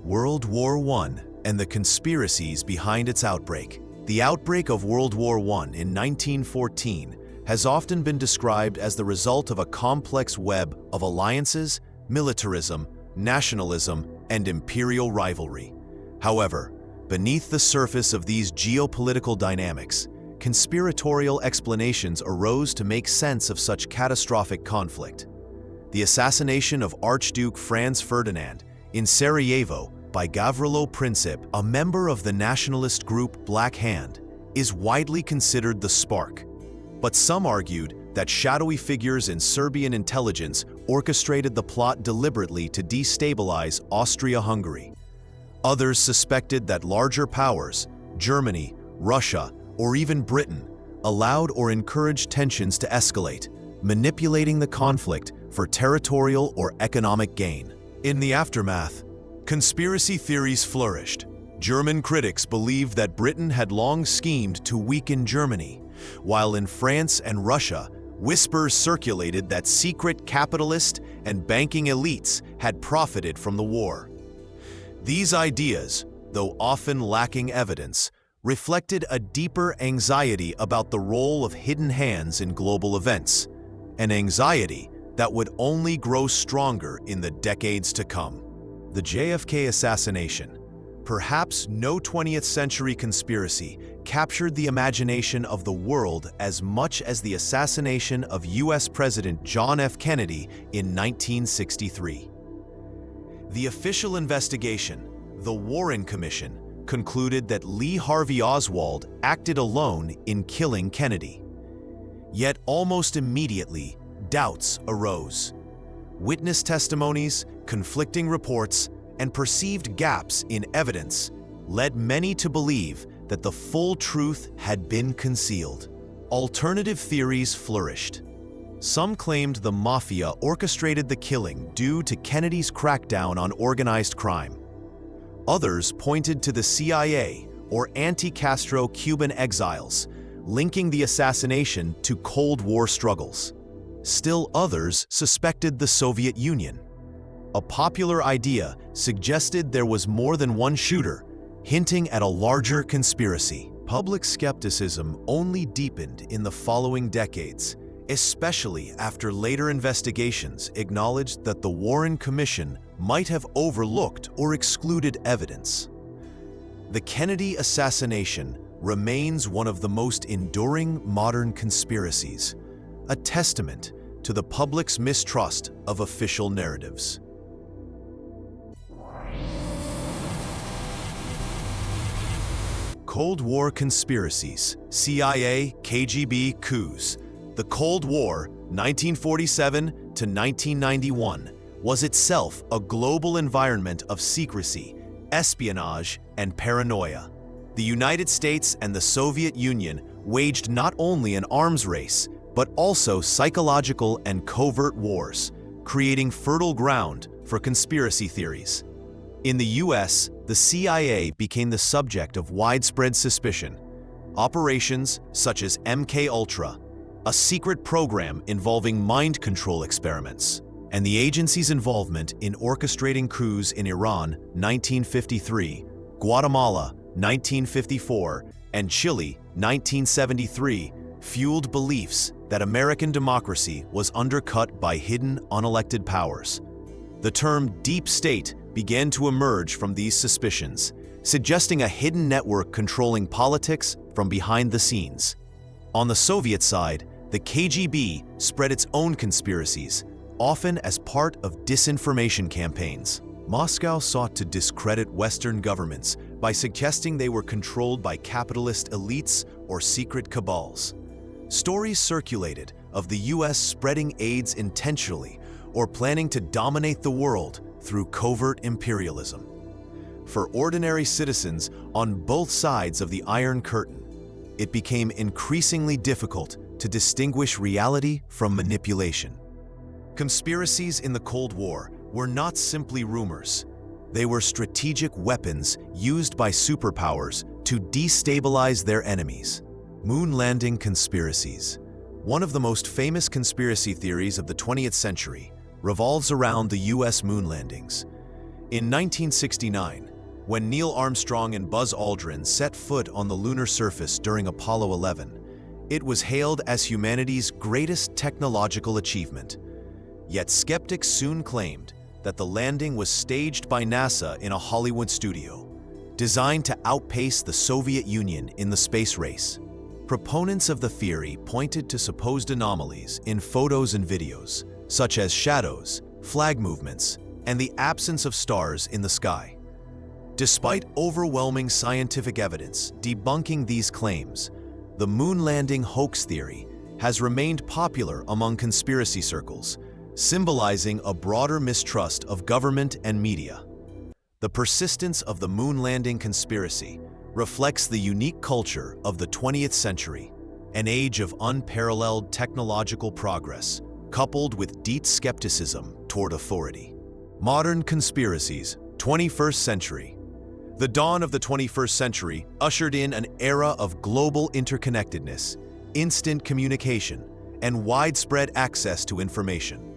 [SPEAKER 1] World War I and the conspiracies behind its outbreak. The outbreak of World War I in 1914 has often been described as the result of a complex web of alliances, militarism, nationalism, and imperial rivalry. However, beneath the surface of these geopolitical dynamics, conspiratorial explanations arose to make sense of such catastrophic conflict. The assassination of Archduke Franz Ferdinand in Sarajevo by Gavrilo Princip, a member of the nationalist group Black Hand, is widely considered the spark. But some argued that shadowy figures in Serbian intelligence orchestrated the plot deliberately to destabilize Austria-Hungary. Others suspected that larger powers, Germany, Russia, or even Britain, allowed or encouraged tensions to escalate, manipulating the conflict for territorial or economic gain. In the aftermath, conspiracy theories flourished. German critics believed that Britain had long schemed to weaken Germany, while in France and Russia, whispers circulated that secret capitalist and banking elites had profited from the war. These ideas, though often lacking evidence, reflected a deeper anxiety about the role of hidden hands in global events, an anxiety that would only grow stronger in the decades to come. The JFK assassination. Perhaps no 20th century conspiracy captured the imagination of the world as much as the assassination of U.S. President John F. Kennedy in 1963. The official investigation, the Warren Commission, concluded that Lee Harvey Oswald acted alone in killing Kennedy. Yet almost immediately, doubts arose. Witness testimonies, conflicting reports, and perceived gaps in evidence led many to believe that the full truth had been concealed. Alternative theories flourished. Some claimed the mafia orchestrated the killing due to Kennedy's crackdown on organized crime. Others pointed to the CIA or anti-Castro Cuban exiles, linking the assassination to Cold War struggles. Still others suspected the Soviet Union. A popular idea suggested there was more than one shooter, hinting at a larger conspiracy. Public skepticism only deepened in the following decades, especially after later investigations acknowledged that the Warren Commission might have overlooked or excluded evidence. The Kennedy assassination remains one of the most enduring modern conspiracies, a testament to the public's mistrust of official narratives. Cold War conspiracies, CIA, KGB coups. The Cold War, 1947 to 1991, was itself a global environment of secrecy, espionage, and paranoia. The United States and the Soviet Union waged not only an arms race, but also psychological and covert wars, creating fertile ground for conspiracy theories. In the US, the CIA became the subject of widespread suspicion. Operations such as MK-Ultra, a secret program involving mind control experiments, and the agency's involvement in orchestrating coups in Iran, 1953, Guatemala, 1954, and Chile, 1973, fueled beliefs that American democracy was undercut by hidden, unelected powers. The term deep state began to emerge from these suspicions, suggesting a hidden network controlling politics from behind the scenes. On the Soviet side, the KGB spread its own conspiracies, often as part of disinformation campaigns. Moscow sought to discredit Western governments by suggesting they were controlled by capitalist elites or secret cabals. Stories circulated of the US spreading AIDS intentionally or planning to dominate the world through covert imperialism. For ordinary citizens on both sides of the Iron Curtain, it became increasingly difficult to distinguish reality from manipulation. Conspiracies in the Cold War were not simply rumors. They were strategic weapons used by superpowers to destabilize their enemies. Moon landing conspiracies. One of the most famous conspiracy theories of the 20th century revolves around the US moon landings. In 1969, when Neil Armstrong and Buzz Aldrin set foot on the lunar surface during Apollo 11, it was hailed as humanity's greatest technological achievement. Yet skeptics soon claimed that the landing was staged by NASA in a Hollywood studio, designed to outpace the Soviet Union in the space race. Proponents of the theory pointed to supposed anomalies in photos and videos, such as shadows, flag movements, and the absence of stars in the sky. Despite overwhelming scientific evidence debunking these claims, the moon landing hoax theory has remained popular among conspiracy circles, symbolizing a broader mistrust of government and media. The persistence of the moon landing conspiracy reflects the unique culture of the 20th century, an age of unparalleled technological progress, coupled with deep skepticism toward authority. Modern conspiracies, 21st century. The dawn of the 21st century ushered in an era of global interconnectedness, instant communication, and widespread access to information.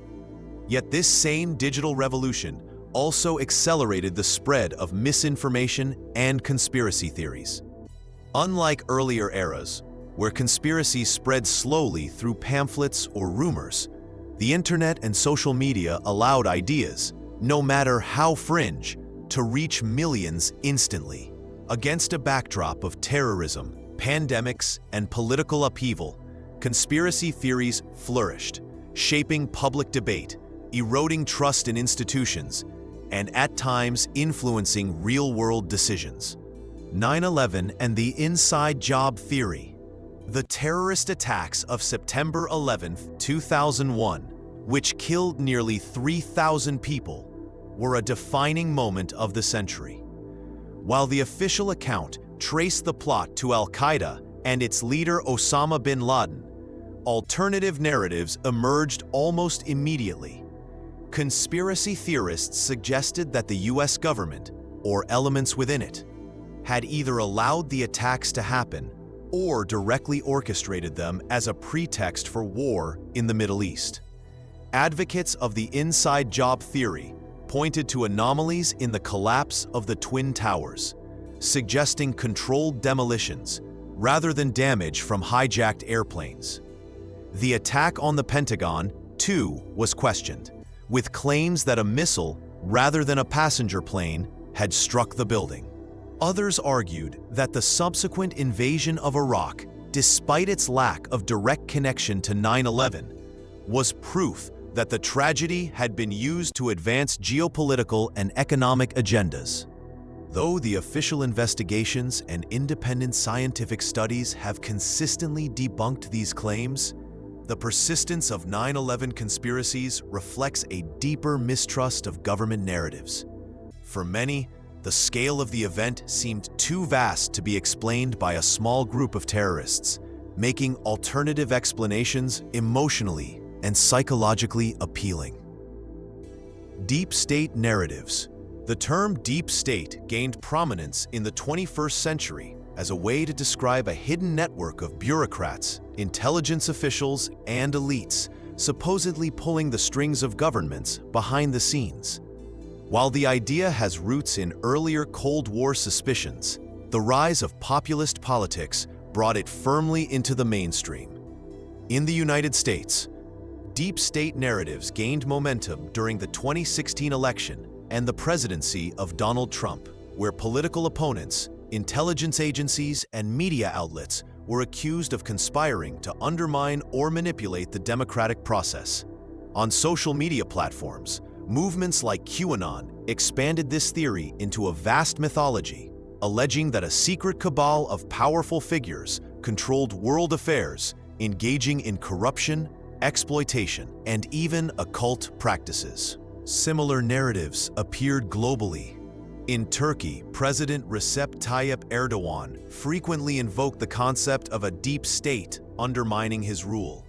[SPEAKER 1] Yet this same digital revolution also accelerated the spread of misinformation and conspiracy theories. Unlike earlier eras, where conspiracies spread slowly through pamphlets or rumors, the internet and social media allowed ideas, no matter how fringe, to reach millions instantly. Against a backdrop of terrorism, pandemics, and political upheaval, conspiracy theories flourished, shaping public debate, eroding trust in institutions, and at times influencing real-world decisions. 9/11 and the inside job theory. The terrorist attacks of September 11, 2001, which killed nearly 3,000 people, were a defining moment of the century. While the official account traced the plot to Al-Qaeda and its leader Osama bin Laden, alternative narratives emerged almost immediately. Conspiracy theorists suggested that the US government, or elements within it, had either allowed the attacks to happen or directly orchestrated them as a pretext for war in the Middle East. Advocates of the inside job theory pointed to anomalies in the collapse of the Twin Towers, suggesting controlled demolitions rather than damage from hijacked airplanes. The attack on the Pentagon, too, was questioned, with claims that a missile, rather than a passenger plane, had struck the building. Others argued that the subsequent invasion of Iraq, despite its lack of direct connection to 9/11, was proof that the tragedy had been used to advance geopolitical and economic agendas. Though the official investigations and independent scientific studies have consistently debunked these claims, the persistence of 9/11 conspiracies reflects a deeper mistrust of government narratives. For many, the scale of the event seemed too vast to be explained by a small group of terrorists, making alternative explanations emotionally and psychologically appealing. Deep state narratives. The term deep state gained prominence in the 21st century as a way to describe a hidden network of bureaucrats, intelligence officials, and elites supposedly pulling the strings of governments behind the scenes. While the idea has roots in earlier Cold War suspicions, the rise of populist politics brought it firmly into the mainstream. In the United States, deep state narratives gained momentum during the 2016 election and the presidency of Donald Trump, where political opponents, intelligence agencies, and media outlets were accused of conspiring to undermine or manipulate the democratic process. On social media platforms, movements like QAnon expanded this theory into a vast mythology, alleging that a secret cabal of powerful figures controlled world affairs, engaging in corruption, exploitation, and even occult practices. Similar narratives appeared globally. In Turkey, President Recep Tayyip Erdogan frequently invoked the concept of a deep state undermining his rule.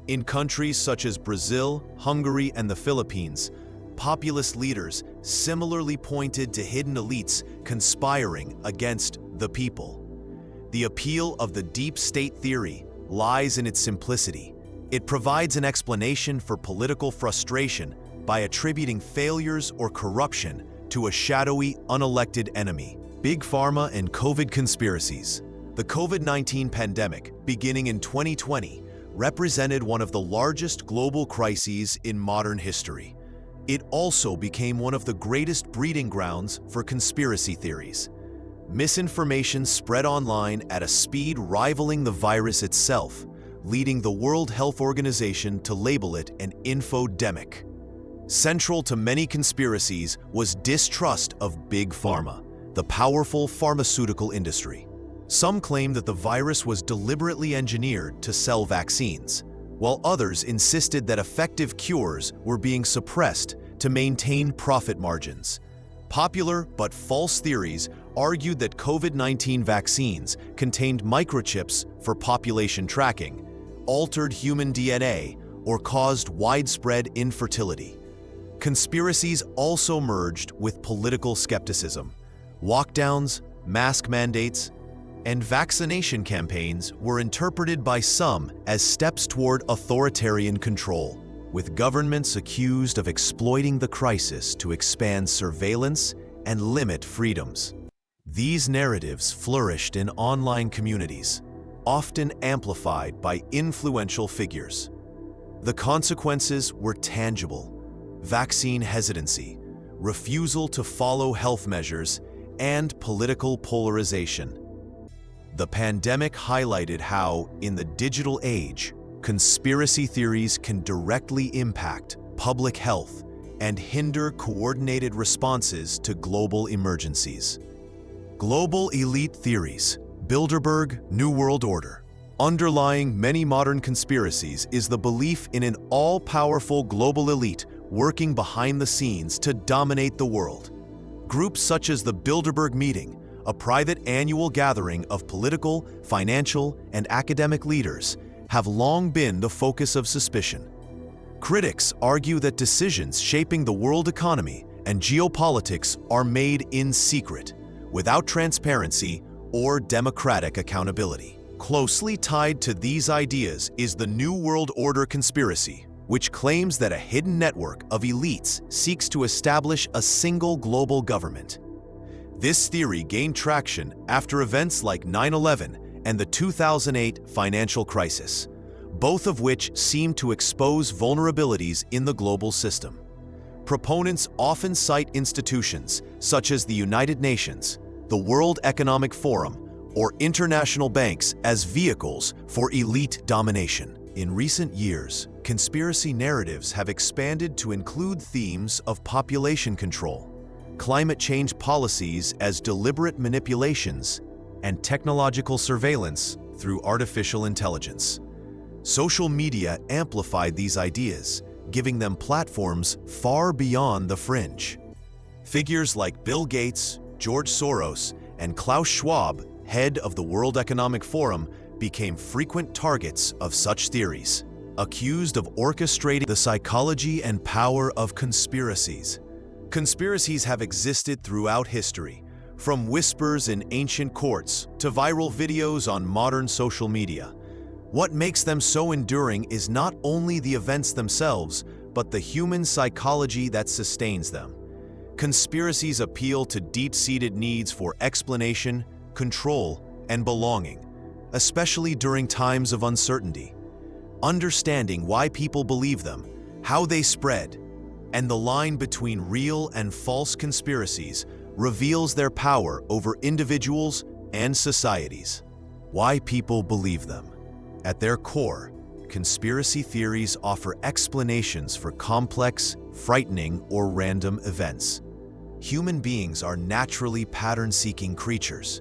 [SPEAKER 1] In countries such as Brazil, Hungary, and the Philippines, populist leaders similarly pointed to hidden elites conspiring against the people. The appeal of the deep state theory lies in its simplicity. It provides an explanation for political frustration by attributing failures or corruption to a shadowy, unelected enemy. Big Pharma and COVID conspiracies. The COVID-19 pandemic, beginning in 2020, represented one of the largest global crises in modern history. It also became one of the greatest breeding grounds for conspiracy theories. Misinformation spread online at a speed rivaling the virus itself, leading the World Health Organization to label it an infodemic. Central to many conspiracies was distrust of Big Pharma, the powerful pharmaceutical industry. Some claim that the virus was deliberately engineered to sell vaccines, while others insisted that effective cures were being suppressed to maintain profit margins. Popular but false theories argued that COVID-19 vaccines contained microchips for population tracking, altered human DNA, or caused widespread infertility. Conspiracies also merged with political skepticism. Lockdowns, mask mandates, and vaccination campaigns were interpreted by some as steps toward authoritarian control, with governments accused of exploiting the crisis to expand surveillance and limit freedoms. These narratives flourished in online communities, often amplified by influential figures. The consequences were tangible: vaccine hesitancy, refusal to follow health measures, and political polarization. The pandemic highlighted how, in the digital age, conspiracy theories can directly impact public health and hinder coordinated responses to global emergencies. Global elite theories. Bilderberg New World Order. Underlying many modern conspiracies is the belief in an all-powerful global elite working behind the scenes to dominate the world. Groups such as the Bilderberg Meeting, a private annual gathering of political, financial, and academic leaders, have long been the focus of suspicion. Critics argue that decisions shaping the world economy and geopolitics are made in secret, without transparency or democratic accountability. Closely tied to these ideas is the New World Order conspiracy, which claims that a hidden network of elites seeks to establish a single global government. This theory gained traction after events like 9/11 and the 2008 financial crisis, both of which seemed to expose vulnerabilities in the global system. Proponents often cite institutions such as the United Nations, the World Economic Forum, or international banks as vehicles for elite domination. In recent years, conspiracy narratives have expanded to include themes of population control, climate change policies as deliberate manipulations, and technological surveillance through artificial intelligence. Social media amplified these ideas, giving them platforms far beyond the fringe. Figures like Bill Gates, George Soros, and Klaus Schwab, head of the World Economic Forum, became frequent targets of such theories, accused of orchestrating the psychology and power of conspiracies. Conspiracies have existed throughout history, from whispers in ancient courts to viral videos on modern social media. What makes them so enduring is not only the events themselves, but the human psychology that sustains them. Conspiracies appeal to deep-seated needs for explanation, control, and belonging, especially during times of uncertainty. Understanding why people believe them, how they spread, and the line between real and false conspiracies reveals their power over individuals and societies. Why people believe them. At their core, conspiracy theories offer explanations for complex, frightening, or random events. Human beings are naturally pattern-seeking creatures.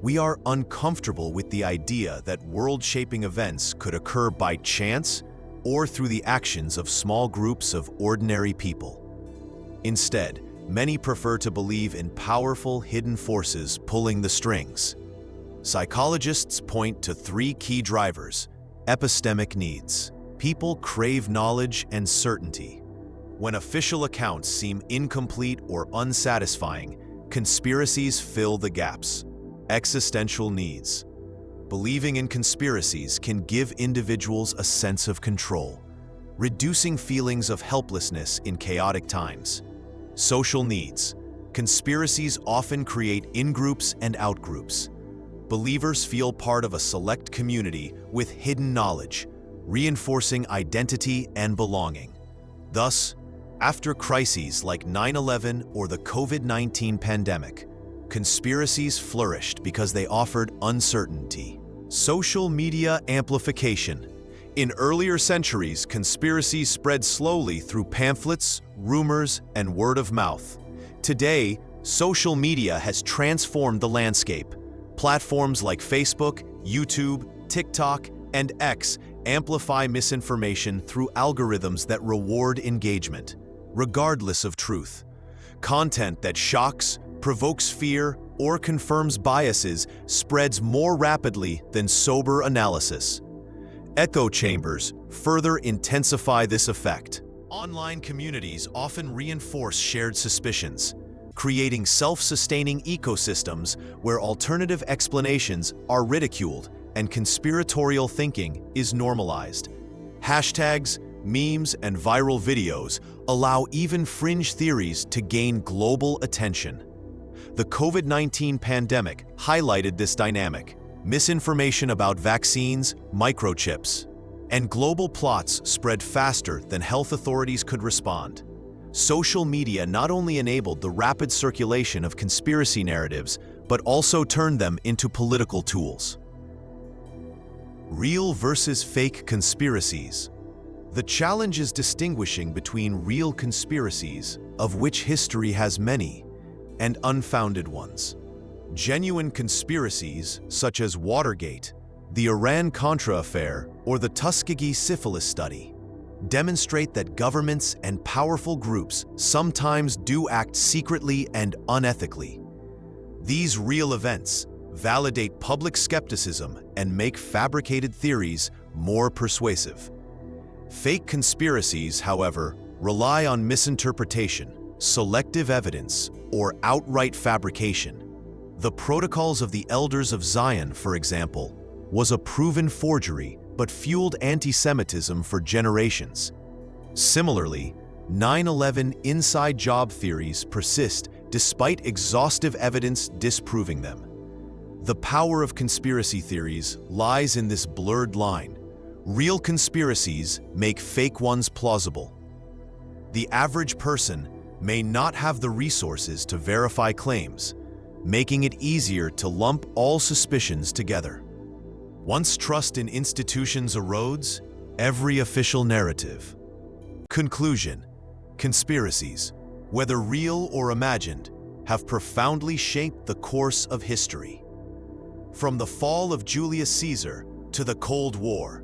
[SPEAKER 1] We are uncomfortable with the idea that world-shaping events could occur by chance or through the actions of small groups of ordinary people. Instead, many prefer to believe in powerful, hidden forces pulling the strings. Psychologists point to three key drivers: epistemic needs. People crave knowledge and certainty. When official accounts seem incomplete or unsatisfying, conspiracies fill the gaps. Existential needs. Believing in conspiracies can give individuals a sense of control, reducing feelings of helplessness in chaotic times. Social needs. Conspiracies often create in-groups and out-groups. Believers feel part of a select community with hidden knowledge, reinforcing identity and belonging. Thus, after crises like 9/11 or the COVID-19 pandemic, conspiracies flourished because they offered uncertainty. Social media amplification. In earlier centuries, conspiracies spread slowly through pamphlets, rumors, and word of mouth. Today, social media has transformed the landscape. Platforms like Facebook, YouTube, TikTok, and X amplify misinformation through algorithms that reward engagement, regardless of truth. Content that shocks, provokes fear, or confirms biases spreads more rapidly than sober analysis. Echo chambers further intensify this effect. Online communities often reinforce shared suspicions, creating self-sustaining ecosystems where alternative explanations are ridiculed and conspiratorial thinking is normalized. Hashtags, memes, and viral videos allow even fringe theories to gain global attention. The COVID-19 pandemic highlighted this dynamic. Misinformation about vaccines, microchips, and global plots spread faster than health authorities could respond. Social media not only enabled the rapid circulation of conspiracy narratives, but also turned them into political tools. Real versus fake conspiracies. The challenge is distinguishing between real conspiracies, of which history has many, and unfounded ones. Genuine conspiracies, such as Watergate, the Iran-Contra affair, or the Tuskegee syphilis study, demonstrate that governments and powerful groups sometimes do act secretly and unethically. These real events validate public skepticism and make fabricated theories more persuasive. Fake conspiracies, however, rely on misinterpretation, selective evidence, or outright fabrication. The Protocols of the Elders of Zion, for example, was a proven forgery but fueled anti-Semitism for generations. Similarly, 9/11 inside job theories persist despite exhaustive evidence disproving them. The power of conspiracy theories lies in this blurred line. Real conspiracies make fake ones plausible. The average person may not have the resources to verify claims, making it easier to lump all suspicions together. Once trust in institutions erodes, every official narrative. Conclusion: conspiracies, whether real or imagined, have profoundly shaped the course of history. From the fall of Julius Caesar to the Cold War,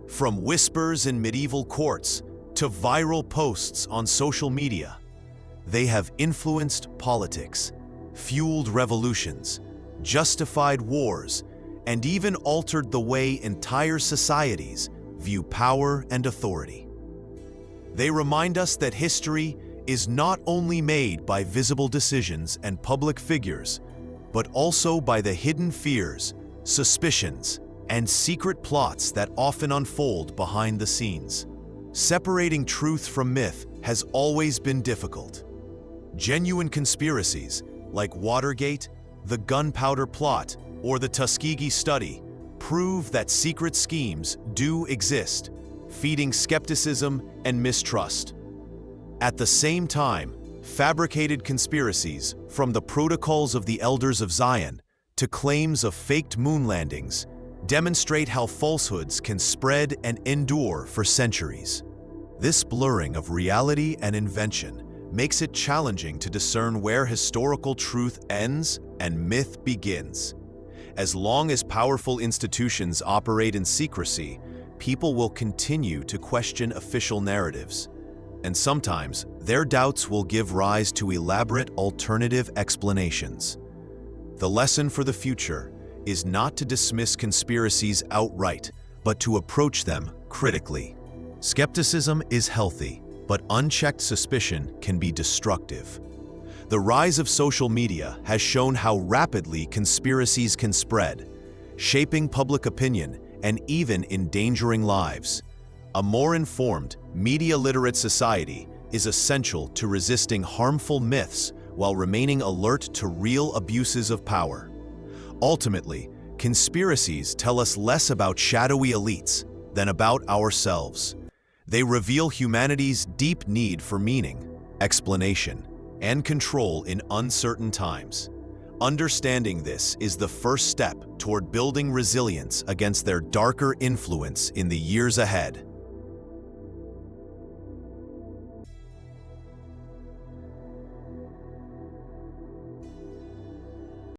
[SPEAKER 1] from whispers in medieval courts to viral posts on social media, they have influenced politics, fueled revolutions, justified wars, and even altered the way entire societies view power and authority. They remind us that history is not only made by visible decisions and public figures, but also by the hidden fears, suspicions, and secret plots that often unfold behind the scenes. Separating truth from myth has always been difficult. Genuine conspiracies, like Watergate, the Gunpowder Plot, or the Tuskegee study, prove that secret schemes do exist, feeding skepticism and mistrust. At the same time, fabricated conspiracies, from the protocols of the Elders of Zion to claims of faked moon landings, demonstrate how falsehoods can spread and endure for centuries. This blurring of reality and invention makes it challenging to discern where historical truth ends and myth begins. As long as powerful institutions operate in secrecy, people will continue to question official narratives. And sometimes, their doubts will give rise to elaborate alternative explanations. The lesson for the future is not to dismiss conspiracies outright, but to approach them critically. Skepticism is healthy, but unchecked suspicion can be destructive. The rise of social media has shown how rapidly conspiracies can spread, shaping public opinion and even endangering lives. A more informed, media-literate society is essential to resisting harmful myths while remaining alert to real abuses of power. Ultimately, conspiracies tell us less about shadowy elites than about ourselves. They reveal humanity's deep need for meaning, explanation, and control in uncertain times. Understanding this is the first step toward building resilience against their darker influence in the years ahead.